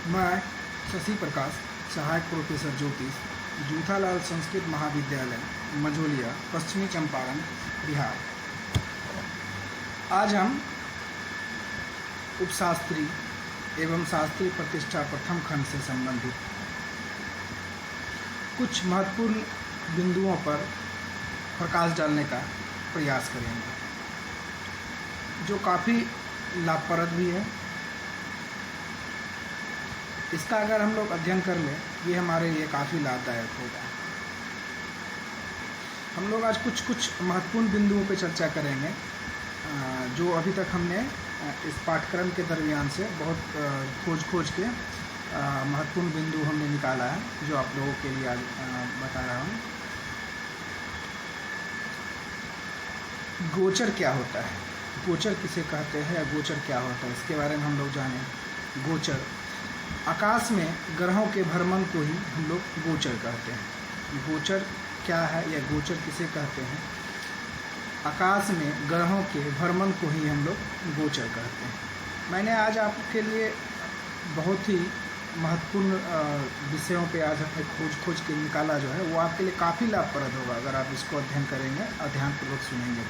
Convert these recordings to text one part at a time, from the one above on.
मैं शशि प्रकाश, सहायक प्रोफेसर ज्योतिष, जूथालाल संस्कृत महाविद्यालय, मझोलिया, पश्चिमी चंपारण, बिहार। आज हम उपशास्त्री एवं शास्त्री प्रतिष्ठा प्रथम खंड से संबंधित कुछ महत्वपूर्ण बिंदुओं पर प्रकाश डालने का प्रयास करेंगे, जो काफ़ी लाभप्रद भी है। इसका अगर हम लोग अध्ययन कर लें, ये हमारे लिए काफ़ी लाभदायक होगा। हम लोग आज कुछ महत्वपूर्ण बिंदुओं पर चर्चा करेंगे, जो अभी तक हमने इस पाठ्यक्रम के दरमियान से बहुत खोज के महत्वपूर्ण बिंदु हमने निकाला है, जो आप लोगों के लिए आज बता रहा हूँ। गोचर क्या होता है, गोचर किसे कहते हैं या गोचर क्या होता है, इसके बारे में हम लोग जानें। गोचर, आकाश में ग्रहों के भ्रमण को ही हम लोग गोचर कहते हैं। गोचर क्या है या गोचर किसे कहते हैं? आकाश में ग्रहों के भ्रमण को ही हम लोग गोचर कहते हैं। मैंने आज आपके लिए बहुत ही महत्वपूर्ण विषयों पे आज हमने खोज के निकाला, जो है वो आपके लिए काफ़ी लाभप्रद होगा अगर आप इसको अध्ययन करेंगे, ध्यानपूर्वक सुनेंगे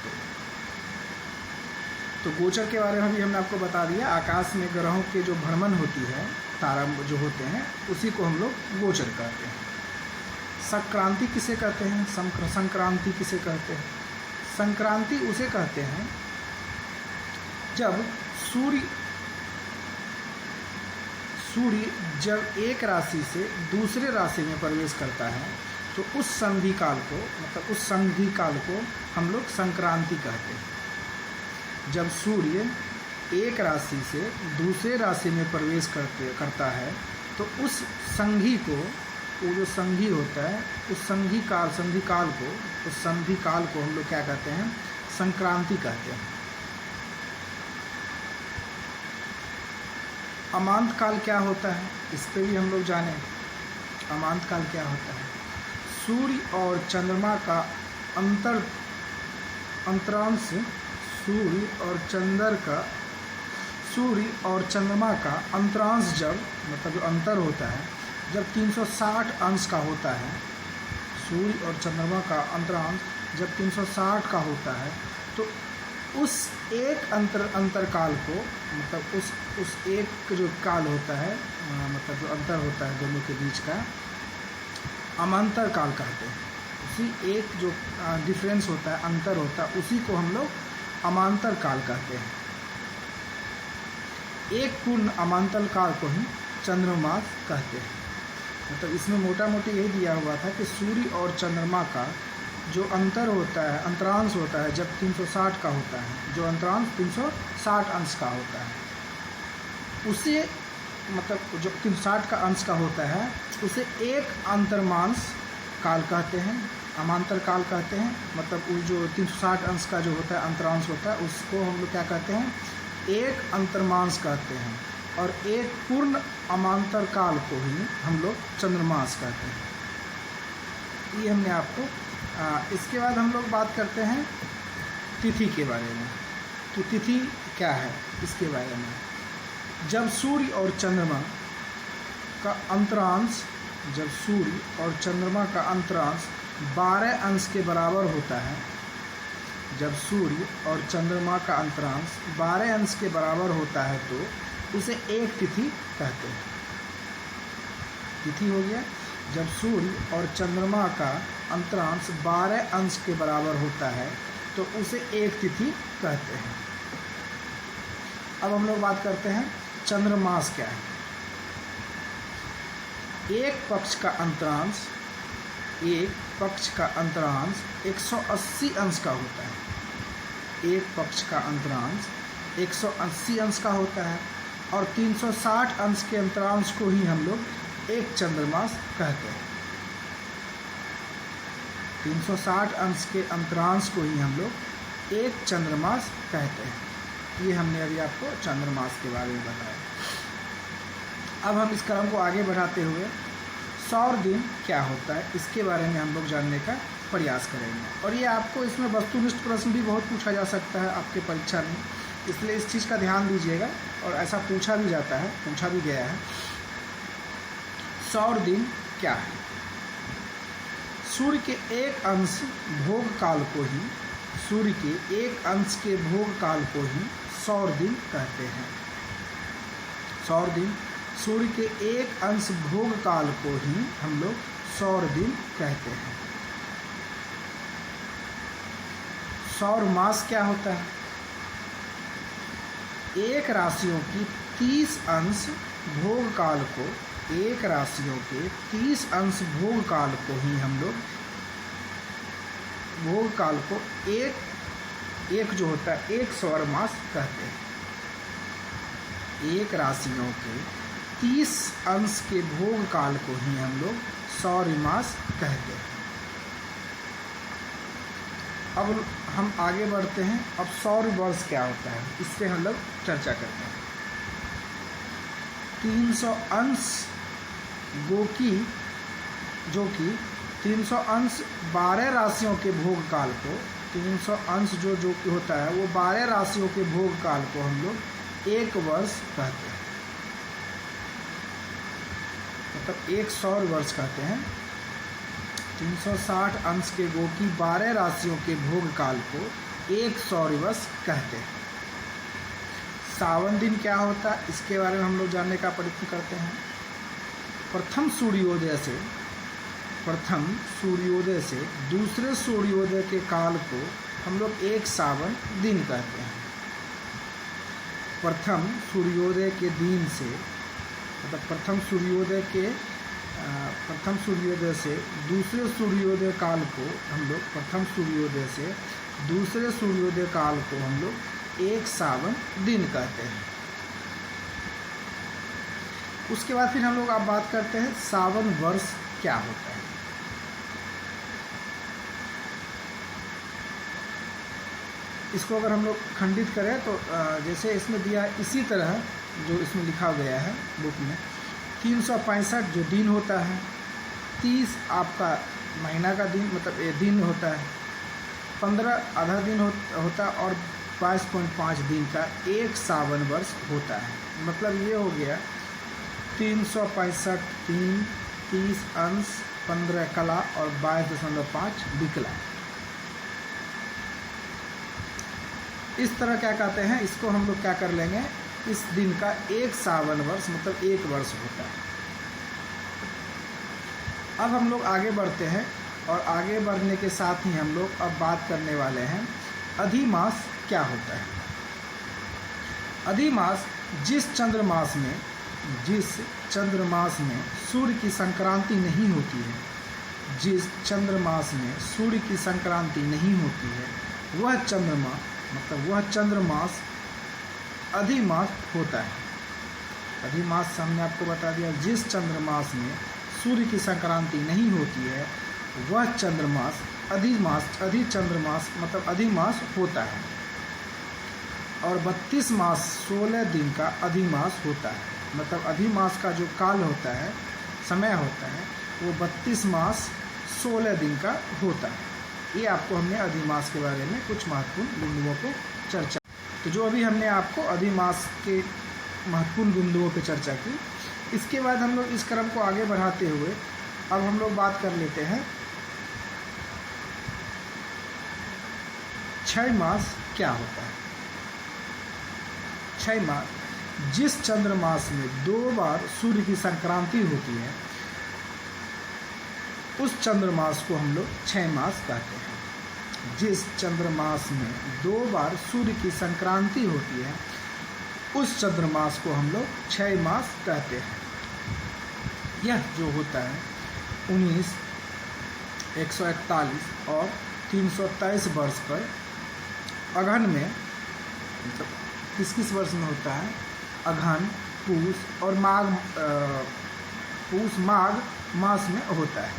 तो गोचर के बारे में भी हमने आपको बता दिया। आकाश में ग्रहों के जो भ्रमण होती है, तारा जो होते हैं, उसी को हम लोग गोचर कहते हैं। संक्रांति किसे कहते हैं? संक्रांति किसे कहते हैं? संक्रांति उसे कहते हैं जब सूर्य जब एक राशि से दूसरे राशि में प्रवेश करता है, तो उस संधि काल को, मतलब उस संधि काल को हम लोग संक्रांति कहते हैं। जब सूर्य एक राशि से दूसरे राशि में प्रवेश करता है, तो उस संधि को, वो जो संधि होता है, उस संधि काल को हम लोग क्या कहते हैं? संक्रांति कहते हैं। अमांत काल क्या होता है, इस पे भी हम लोग जानें। अमांत काल क्या होता है? सूर्य और चंद्रमा का अंतरांश, सूर्य और चंद्रमा का अंतरांश जब, मतलब जो अंतर होता है, जब 360 अंश का होता है, सूर्य और चंद्रमा का अंतरांश जब 360 का होता है, तो उस एक अंतरकाल को, मतलब उस एक जो काल होता है, मतलब जो अंतर होता है दोनों के बीच का, अमांतर काल कहते हैं। उसी एक जो डिफरेंस होता है, अंतर होता है, उसी को हम लोग अमांतर काल कहते हैं। एक पूर्ण अमांतर काल को ही चंद्रमास कहते हैं। मतलब इसमें मोटा मोटी यही दिया हुआ था कि सूर्य और चंद्रमा का जो अंतर होता है, अंतरांश होता है, जब 360 का होता है, जो अंतरांश 360 अंश का होता है, उसे, मतलब जो 360 का अंश का होता है, उसे एक अंतर्मांश काल कहते हैं, अमांतर काल कहते हैं। मतलब वो जो 360 अंश का जो होता है, अंतरांश होता है, उसको हम लोग क्या कहते हैं? एक अंतर्मांश कहते हैं। और एक पूर्ण अमांतर काल को ही हम लोग चंद्रमास कहते हैं। ये हमने आपको इसके बाद हम लोग बात करते हैं तिथि के बारे में, कि तिथि क्या है, इसके बारे में। जब सूर्य और चंद्रमा का अंतरांश, जब सूर्य और चंद्रमा का अंतरांश 12 अंश के बराबर होता है, जब सूर्य और चंद्रमा का अंतरांश 12 अंश के बराबर होता है, तो उसे एक तिथि कहते हैं। तिथि हो गया जब सूर्य और चंद्रमा का अंतरांश 12 अंश के बराबर होता है, तो उसे एक तिथि कहते हैं। अब हम लोग बात करते हैं चंद्रमास क्या है। एक पक्ष का अंतरांश 180 अंश का होता है। एक पक्ष का अंतरांश 180 अंश का होता है, और 360 अंश के अंतरांश को ही हम लोग एक चंद्रमास कहते हैं। 360 अंश के अंतरांश को ही हम लोग एक चंद्रमास कहते हैं। ये हमने अभी आपको चंद्रमास के बारे में बताया। अब हम इस क्रम को आगे बढ़ाते हुए सौर दिन क्या होता है, इसके बारे में हम लोग जानने का प्रयास करेंगे। और ये आपको इसमें वस्तुनिष्ठ प्रश्न भी बहुत पूछा जा सकता है आपके परीक्षा में, इसलिए इस चीज़ का ध्यान दीजिएगा। और ऐसा पूछा भी जाता है, पूछा भी गया है सौर दिन क्या है? सूर्य के एक अंश भोग काल को ही सूर्य के एक अंश के भोग काल को ही सौर दिन कहते हैं। सौर दिन, सूर्य के एक अंश भोग काल को ही हम लोग सौर दिन कहते हैं। सौर मास क्या होता है? एक राशियों की 30 अंश भोग काल को, एक राशियों के 30 अंश भोग काल को ही हम लोग भोग काल को एक जो होता है एक सौर मास कहते हैं। एक राशियों के 30 अंश के भोग काल को ही हम लोग सौर मास कहते हैं। अब हम आगे बढ़ते हैं। अब सौर वर्ष क्या होता है, इस पर हम लोग चर्चा करते हैं। 300 अंश गोकी, जो कि 300 अंश 12 राशियों के भोग काल को, 300 अंश जो कि होता है वो 12 राशियों के भोग काल को हम लोग एक वर्ष कहते हैं, मतलब एक सौर वर्ष कहते हैं। 360 अंश के गोकी 12 राशियों के भोग काल को एक सौर वर्ष कहते हैं। सावन दिन क्या होता है, इसके बारे में हम लोग जानने का प्रयत्न करते हैं। प्रथम सूर्योदय से दूसरे सूर्योदय के काल को हम लोग एक सावन दिन कहते हैं। प्रथम सूर्योदय के दिन से, मतलब प्रथम सूर्योदय से दूसरे सूर्योदय काल को हम लोग, प्रथम सूर्योदय से दूसरे सूर्योदय काल को हम लोग एक सावन दिन कहते हैं। उसके बाद फिर हम लोग अब बात करते हैं सावन वर्ष क्या होता है। इसको अगर हम लोग खंडित करें तो जैसे इसमें दिया है इसी तरह जो इसमें लिखा गया है बुक में, 365 जो दिन होता है, 30 आपका महीना का दिन, मतलब ये दिन होता है, 15 आधा दिन होता है और 22.5 दिन का एक सावन वर्ष होता है। मतलब ये हो गया 365 दिन, 30 अंश, 15 कला और 22.5 विकला। इस तरह क्या कहते हैं, इसको हम लोग क्या कर लेंगे, इस दिन का एक सावन वर्ष मतलब एक वर्ष होता है। अब हम लोग आगे बढ़ते हैं और आगे बढ़ने के साथ ही हम लोग अब बात करने वाले हैं अधिमास क्या होता है। अधिमास जिस चंद्रमास में सूर्य की संक्रांति नहीं होती है, जिस चंद्रमास में सूर्य की संक्रांति नहीं होती है, वह चंद्रमास अधिमास होता है। अधिमास हमने आपको बता दिया, जिस चंद्रमास में सूर्य की संक्रांति नहीं होती है वह चंद्रमास चंद्रमास मतलब अधिमास होता है। और 32 मास 16 दिन का अधिमास होता है, मतलब अधिमास का जो काल होता है, समय होता है, वो 32 मास 16 दिन का होता है। ये आपको हमने अधिमास के बारे में कुछ महत्वपूर्ण बिंदुओं को चर्चा, तो जो अभी हमने आपको अधिमास के महत्वपूर्ण बिंदुओं पर चर्चा की। इसके बाद हम लोग इस क्रम को आगे बढ़ाते हुए अब हम लोग बात कर लेते हैं क्षय मास क्या होता है। क्षय मास, जिस चंद्रमास में 2 बार सूर्य की संक्रांति होती है उस चंद्रमास को हम लोग क्षय मास कहते हैं। जिस चंद्रमास में 2 बार सूर्य की संक्रांति होती है उस चंद्रमास को हम लोग क्षय मास कहते हैं। यह जो होता है 19, 141 और 323 वर्ष पर अगहन में, मतलब किस वर्ष में होता है, अगहन, पूस और माघ मास में होता है।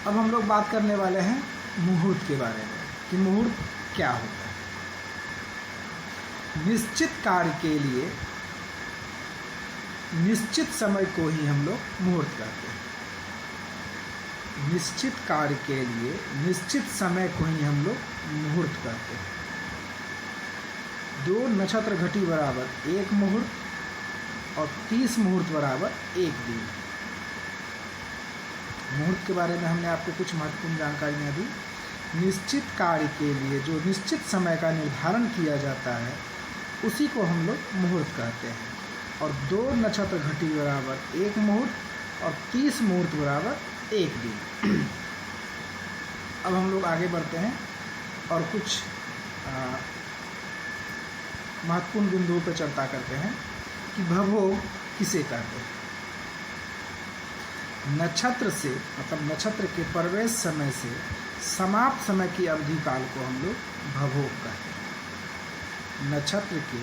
अब हम लोग बात करने वाले हैं मुहूर्त के बारे में कि मुहूर्त क्या होता है। निश्चित कार्य के लिए निश्चित समय को ही हम लोग मुहूर्त कहते हैं। निश्चित कार्य के लिए निश्चित समय को ही हम लोग मुहूर्त कहते हैं। 2 नक्षत्र घटी बराबर 1 मुहूर्त, और 30 मुहूर्त बराबर 1 दिन। मुहूर्त के बारे में हमने आपको कुछ महत्वपूर्ण जानकारियाँ दी। निश्चित कार्य के लिए जो निश्चित समय का निर्धारण किया जाता है उसी को हम लोग मुहूर्त कहते हैं। और 2 नक्षत्र घटी बराबर 1 मुहूर्त और 30 मुहूर्त बराबर 1 दिन। अब हम लोग आगे बढ़ते हैं और कुछ महत्वपूर्ण बिंदुओं पर चर्चा करते हैं कि भवभोग किसे कहते हैं। नक्षत्र से मतलब नक्षत्र के प्रवेश समय से समाप्त समय की अवधि काल को हम लोग भवभोग कहते हैं। नक्षत्र के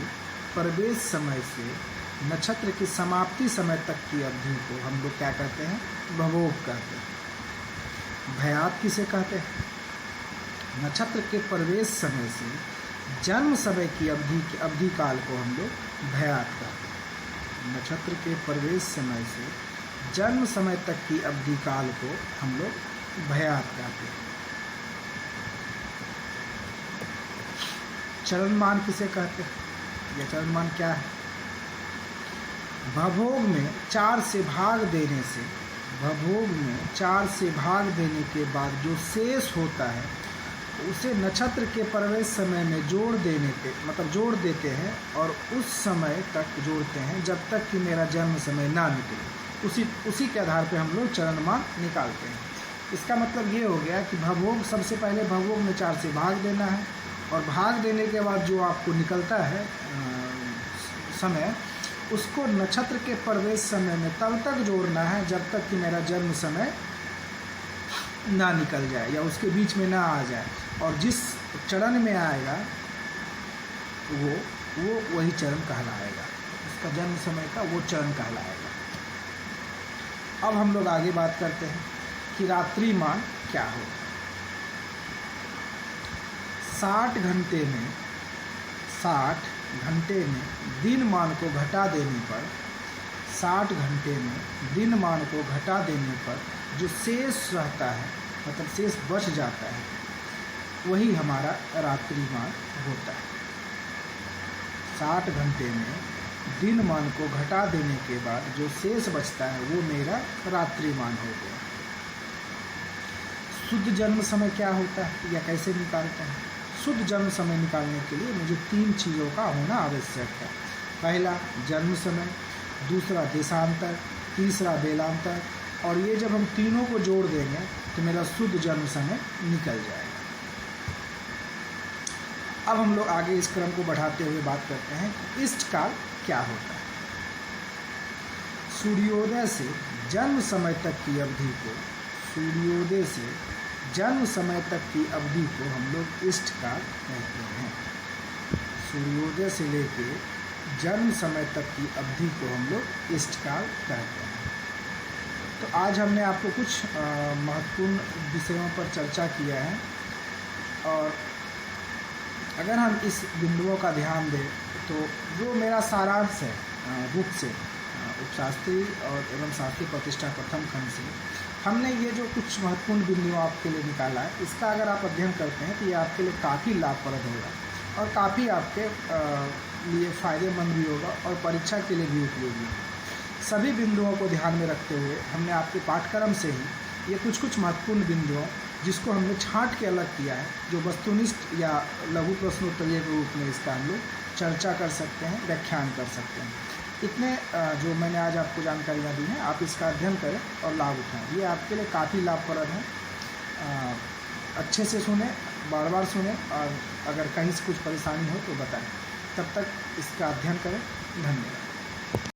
प्रवेश समय से नक्षत्र की समाप्ति समय तक की अवधि को हम लोग क्या कहते हैं, भवभोग कहते हैं। भयात किसे कहते हैं? नक्षत्र के प्रवेश समय से जन्म समय की अवधि काल को हम लोग भयात कहते हैं। नक्षत्र के प्रवेश समय से जन्म समय तक की अवधि काल को हम लोग भयात कहते हैं। चरणमान किसे कहते हैं? यह चरणमान क्या है? भवभोग में 4 से भाग देने से भवभोग में 4 से भाग देने के बाद जो शेष होता है उसे नक्षत्र के प्रवेश समय में जोड़ देते हैं और उस समय तक जोड़ते हैं जब तक कि मेरा जन्म समय ना निकले। उसी के आधार पे हम लोग चरणमान निकालते हैं। इसका मतलब ये हो गया कि भवभोग, सबसे पहले भवभोग में 4 से भाग देना है और भाग देने के बाद जो आपको निकलता है समय, उसको नक्षत्र के प्रवेश समय में तब तक जोड़ना है जब तक कि मेरा जन्म समय ना निकल जाए या उसके बीच में ना आ जाए। और जिस चरण में आएगा वो वही चरण कहलाएगा, उसका जन्म समय का वो चरण कहलाएगा। अब हम लोग आगे बात करते हैं कि रात्रिमान क्या होगा। 60 घंटे में दिन मान को घटा देने पर 60 घंटे में दिन मान को घटा देने पर जो शेष रहता है, मतलब शेष बच जाता है, वही हमारा रात्रिमान होता है। 60 घंटे में दिन मान को घटा देने के बाद जो शेष बचता है वो मेरा रात्रिमान हो गया। शुद्ध जन्म समय क्या होता है या कैसे निकालते हैं? शुद्ध जन्म समय निकालने के लिए मुझे 3 चीज़ों का होना आवश्यक है। पहला जन्म समय, दूसरा देशांतर, तीसरा बेलांतर। और ये जब हम तीनों को जोड़ देंगे तो मेरा शुद्ध जन्म समय निकल जाएगा। अब हम लोग आगे इस क्रम को बढ़ाते हुए बात करते हैं कि इष्टकाल क्या होता है। सूर्योदय से जन्म समय तक की अवधि को हम लोग इष्टकाल कहते हैं। सूर्योदय से लेके जन्म समय तक की अवधि को हम लोग इष्टकाल कहते हैं। तो आज हमने आपको कुछ महत्वपूर्ण विषयों पर चर्चा किया है और अगर हम इस बिंदुओं का ध्यान दें तो जो मेरा सारांश है बुक से, उपशास्त्री और एवं शास्त्री प्रतिष्ठा प्रथम खंड से, हमने ये जो कुछ महत्वपूर्ण बिंदुओं आपके लिए निकाला है, इसका अगर आप अध्ययन करते हैं तो ये आपके लिए काफ़ी लाभप्रद होगा और काफ़ी आपके लिए फ़ायदेमंद भी होगा और परीक्षा के लिए भी उपयोगी होगा। सभी बिंदुओं को ध्यान में रखते हुए हमने आपके पाठ्यक्रम से ही ये कुछ महत्वपूर्ण बिंदुओं जिसको हमने छांट के अलग किया है, जो वस्तुनिष्ठ या लघु प्रश्नोत्तरीय के रूप में इसका हम लोग चर्चा कर सकते हैं, व्याख्यान कर सकते हैं। इतने जो मैंने आज आपको जानकारियाँ दी हैं, आप इसका अध्ययन करें और लाभ उठाएं। ये आपके लिए काफ़ी लाभप्रद है। अच्छे से सुने, बार बार सुने और अगर कहीं से कुछ परेशानी हो तो बताएं। तब तक इसका अध्ययन करें। धन्यवाद।